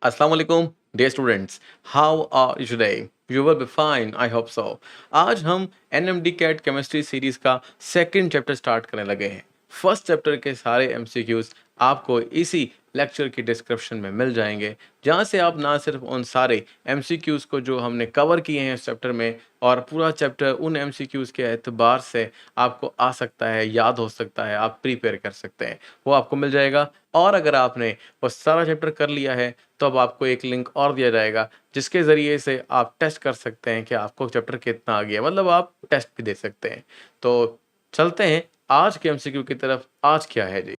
Assalamu alaikum, dear students. How are you today? You will be fine, I hope so. आज हम NMD cat chemistry series का second chapter start करने लगे हैं। First chapter के सारे MCQs आपको इसी लेक्चर की डिस्क्रिप्शन में मिल जाएंगे, जहां से आप ना सिर्फ उन सारे MCQs को जो हमने कवर किए हैं इस चैप्टर में, और पूरा चैप्टर उन MCQs के एतबार से आपको आ सकता है, याद हो सकता है, आप प्रिपेयर कर सकते हैं, वो आपको मिल जाएगा। और अगर आपने वो सारा चैप्टर कर लिया है तो अब आपको एक लिंक और दिया जाएगा, जिसके ज़रिए से आप टेस्ट कर सकते हैं कि आपको चैप्टर कितना आ गया, मतलब आप टेस्ट भी दे सकते हैं। तो चलते हैं आज के MCQ की तरफ। आज क्या है जी?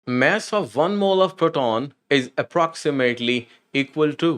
Mass of one mole of proton is approximately equal to,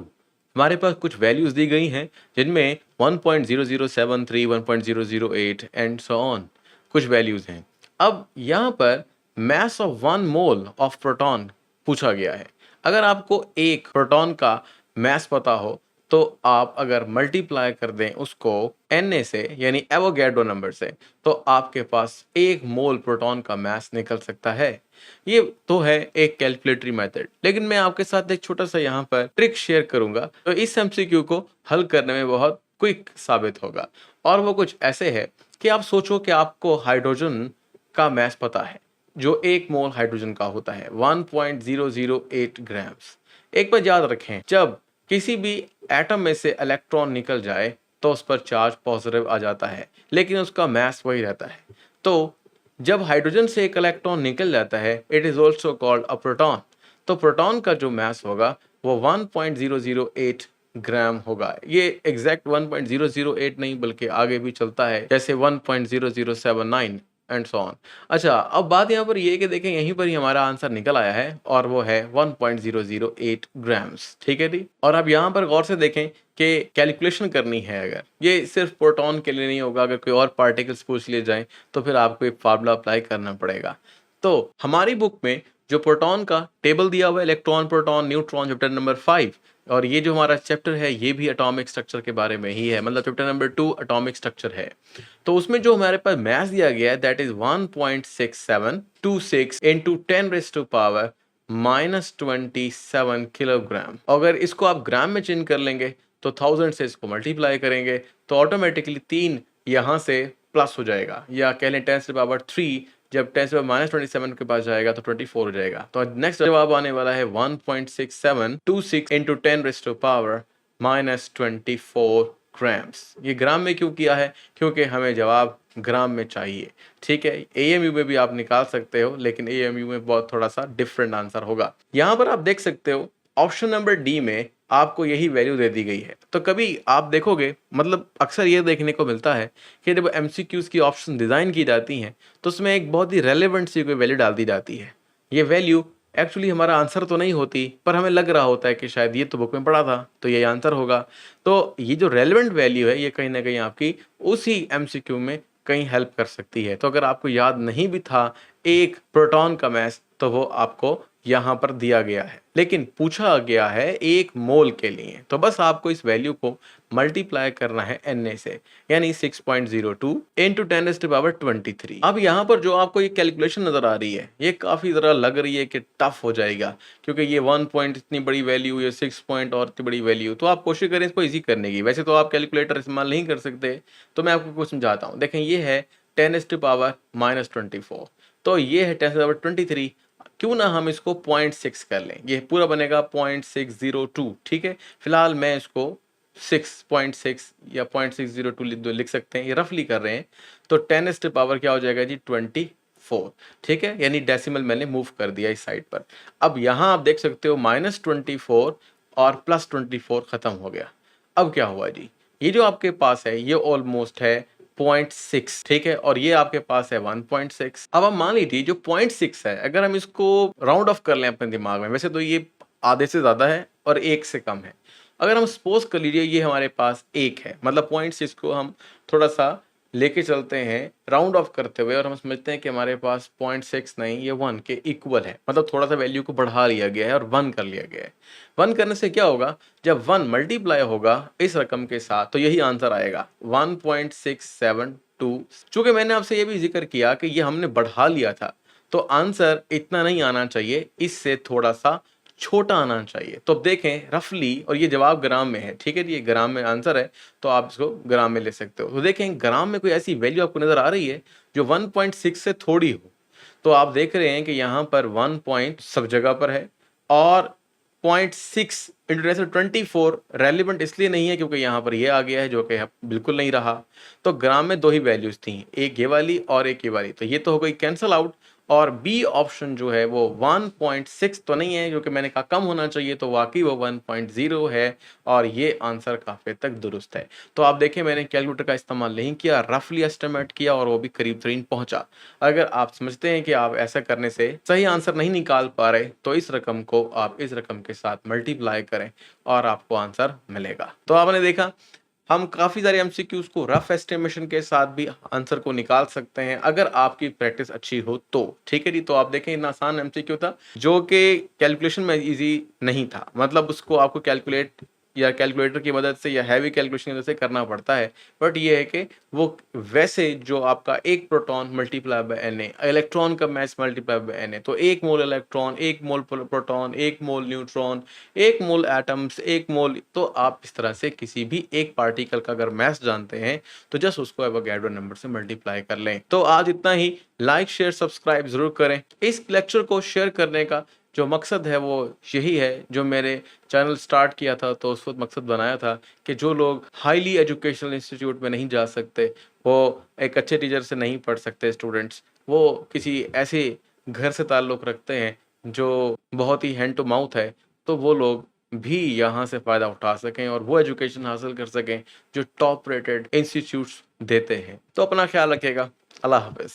हमारे पास कुछ वैल्यूज दी गई हैं जिनमें 1.0073, 1.008 एंड सो ऑन कुछ वैल्यूज हैं। अब यहाँ पर mass of one mole of proton पूछा गया है। अगर आपको एक प्रोटॉन का mass पता हो तो आप अगर मल्टीप्लाई कर दें उसको Na से, यानी एवोगैड्रो नंबर से, तो आपके पास एक मोल प्रोटॉन का मास निकल सकता है। ये तो है एक कैलकुलेटरी मेथड, लेकिन मैं आपके साथ एक छोटा सा यहाँ पर ट्रिक शेयर करूंगा तो इस MCQ को हल करने में बहुत क्विक साबित होगा। और वो कुछ ऐसे है कि आप सोचो कि आपको हाइड्रोजन का मास पता है, जो एक मोल हाइड्रोजन का होता है 1.008 ग्राम्स। एक बात याद रखें, जब किसी भी एटम में से इलेक्ट्रॉन निकल जाए तो उस पर चार्ज पॉजिटिव आ जाता है, लेकिन उसका मास वही रहता है। तो जब हाइड्रोजन से एक इलेक्ट्रॉन निकल जाता है, it is also called a proton. तो प्रोटॉन का जो मास होगा वो 1.008 ग्राम होगा। ये एग्जैक्ट 1.008 नहीं, बल्कि आगे भी चलता है, जैसे 1.0079 एंड सो ऑन। अच्छा, अब बात यहाँ पर ये है कि देखें, यहीं पर ही हमारा आंसर निकल आया है और वो है 1.008 ग्राम्स। ठीक है जी। और अब यहाँ पर गौर से देखें कि कैलकुलेशन करनी है, अगर ये सिर्फ प्रोटॉन के लिए नहीं होगा, अगर कोई और पार्टिकल्स पूछ लिए जाएं तो फिर आपको एक फार्मूला अप्लाई करना पड़ेगा। तो हमारी बुक में जो प्रोटॉन का टेबल दिया हुआ है, electron, proton, neutron, chapter number 5, और ये जो हमारा चैप्टर है ये भी एटॉमिक स्ट्रक्चर के बारे में ही है, मतलब चैप्टर नंबर 2 एटॉमिक स्ट्रक्चर है। तो उसमें जो हमारे पास मास दिया गया है दैट इज 1.6726 इंटू 10⁻⁻⁻27 किलोग्राम। अगर इसको आप ग्राम में चेंज कर लेंगे तो 1000 से इसको मल्टीप्लाई करेंगे तो ऑटोमेटिकली 3 यहाँ से प्लस हो जाएगा, या कह लें 10⁻³ जब 10⁻⁻27 के पास जाएगा तो 24 हो जाएगा। तो नेक्स्ट जवाब आने वाला है 1.6726 इंटू 10⁻⁻24 ग्राम्स। ये ग्राम में क्यों किया है? क्योंकि हमें जवाब ग्राम में चाहिए। ठीक है, AMU में भी आप निकाल सकते हो, लेकिन AMU में बहुत थोड़ा सा डिफरेंट आंसर होगा। यहाँ पर आप देख सकते हो ऑप्शन नंबर डी में आपको यही वैल्यू दे दी गई है। तो कभी आप देखोगे, मतलब अक्सर ये देखने को मिलता है कि जब MCQs की ऑप्शन डिज़ाइन की जाती हैं तो उसमें एक बहुत ही रेलेवेंट सी कोई वैल्यू डाल दी जाती है। ये वैल्यू एक्चुअली हमारा आंसर तो नहीं होती, पर हमें लग रहा होता है कि शायद ये तो बुक में पढ़ा था तो ये आंसर होगा। तो ये जो रेलेवेंट वैल्यू है ये कहीं ना कहीं आपकी उसी MCQ में कहीं हेल्प कर सकती है। तो अगर आपको याद नहीं भी था एक प्रोटॉन का मास, तो वो आपको यहाँ पर दिया गया है, लेकिन पूछा गया है एक मोल के लिए। तो बस आपको इस वैल्यू को मल्टीप्लाई करना है Na से, यानी 6.02 इंटू 10⁻23। अब यहाँ पर जो आपको ये कैलकुलेशन नजर आ रही है ये काफी जरा लग रही है कि टफ हो जाएगा, क्योंकि ये 1 पॉइंट इतनी बड़ी वैल्यू, ये 6 पॉइंट और इतनी बड़ी वैल्यू। तो आप कोशिश करें इसको इजी करने की। वैसे तो आप कैलकुलेटर इस्तेमाल नहीं कर सकते, तो मैं आपको कुछ समझाता हूँ। देखें, ये है 10⁻⁻24, तो ये है 10⁻23। क्यों ना हम इसको 0.6 कर लें, ये पूरा बनेगा 0.602। ठीक है, फिलहाल मैं इसको 6.6 या 0.602 लिख सकते हैं, ये रफली कर रहे हैं। तो 10⁻ क्या हो जाएगा जी? 24। ठीक है, यानी डेसिमल मैंने मूव कर दिया इस साइड पर। अब यहाँ आप देख सकते हो -24 और +24 खत्म हो गया। अब क्या हुआ जी? ये जो आपके पास है ये ऑलमोस्ट है 0.6। ठीक है, और ये आपके पास है 1.6। अब आप मान लीजिए जो 0.6 है, अगर हम इसको राउंड ऑफ कर लें अपने दिमाग में, वैसे तो ये आधे से ज्यादा है और 1 से कम है। अगर हम सपोज कर लीजिए ये हमारे पास 1 है, मतलब 0.6 को हम थोड़ा सा लेके चलते हैं राउंड ऑफ करते हुए, और हम समझते हैं कि हमारे पास 0.6 नहीं, ये 1 के इक्वल है, मतलब थोड़ा सा वैल्यू को बढ़ा लिया गया है और 1 कर लिया गया है। 1 करने से क्या होगा? जब 1 मल्टीप्लाई होगा इस रकम के साथ तो यही आंसर आएगा 1.672। चूंकि मैंने आपसे ये भी जिक्र किया कि ये हमने बढ़ा लिया था, तो आंसर इतना नहीं आना चाहिए, इससे थोड़ा सा छोटा आना चाहिए। तो अब देखें रफली, और ये जवाब ग्राम में है, ठीक है जी, ये ग्राम में आंसर है, तो आप इसको ग्राम में ले सकते हो। तो देखें ग्राम में कोई ऐसी वैल्यू आपको नज़र आ रही है जो 1.6 से थोड़ी हो। तो आप देख रहे हैं कि यहाँ पर 1 पॉइंट सब जगह पर है और 0.6 इंटू 24 रेलिवेंट इसलिए नहीं है क्योंकि यहाँ पर ये आ गया है जो कि बिल्कुल नहीं रहा। तो ग्राम में 2 ही वैल्यूज़ थी, एक ये वाली और एक ये वाली, तो ये तो हो गई कैंसल आउट। और बी ऑप्शन जो है वो 1.6 तो नहीं है क्योंकि मैंने कहा कम होना चाहिए, तो वाकई वो 1.0 है और ये आंसर काफ़ी हद तक दुरुस्त है। तो आप देखें मैंने कैलकुलेटर का इस्तेमाल नहीं किया, रफली एस्टिमेट किया और वो भी करीब तरीन पहुंचा। अगर आप समझते हैं कि आप ऐसा करने से सही आंसर नहीं निकाल पा रहे, तो इस रकम को आप इस रकम के साथ मल्टीप्लाई करें और आपको आंसर मिलेगा। तो आपने देखा हम काफ़ी सारे एमसीक्यूज़ को रफ एस्टिमेशन के साथ भी आंसर को निकाल सकते हैं अगर आपकी प्रैक्टिस अच्छी हो तो। ठीक है जी, तो आप देखें इतना आसान एमसीक्यू था जो कि कैलकुलेशन में ईज़ी नहीं था। मतलब उसको आपको कैलकुलेट या कैलकुलेटर की मदद से या हैवी कैलकुलेशन की मदद से करना पड़ता है। बट ये है कि वो वैसे जो आपका 1 proton multiply by Na, electron का मास मल्टीप्लाई बाय Na, तो 1 मोल इलेक्ट्रॉन, 1 मोल प्रोटॉन, 1 मोल न्यूट्रॉन, 1 मोल एटम्स, 1 मोल, तो आप इस तरह से किसी भी एक पार्टिकल का अगर मास जानते हैं तो जस्ट उसको एवोगैड्रो नंबर से मल्टीप्लाई कर लें। तो आज इतना ही। लाइक शेयर सब्सक्राइब ज़रूर करें। इस लेक्चर को शेयर करने का जो मकसद है वो यही है, जो मेरे चैनल स्टार्ट किया था तो उस वक्त मकसद बनाया था कि जो लोग हाईली एजुकेशनल इंस्टीट्यूट में नहीं जा सकते, वो एक अच्छे टीचर से नहीं पढ़ सकते स्टूडेंट्स, वो किसी ऐसे घर से ताल्लुक़ रखते हैं जो बहुत ही हैंड टू माउथ है, तो वो लोग भी यहाँ से फ़ायदा उठा सकें और वो एजुकेशन हासिल कर सकें जो टॉप रेटेड इंस्टीट्यूट्स देते हैं। तो अपना ख्याल रखिएगा। अल्लाह हाफ़िज़।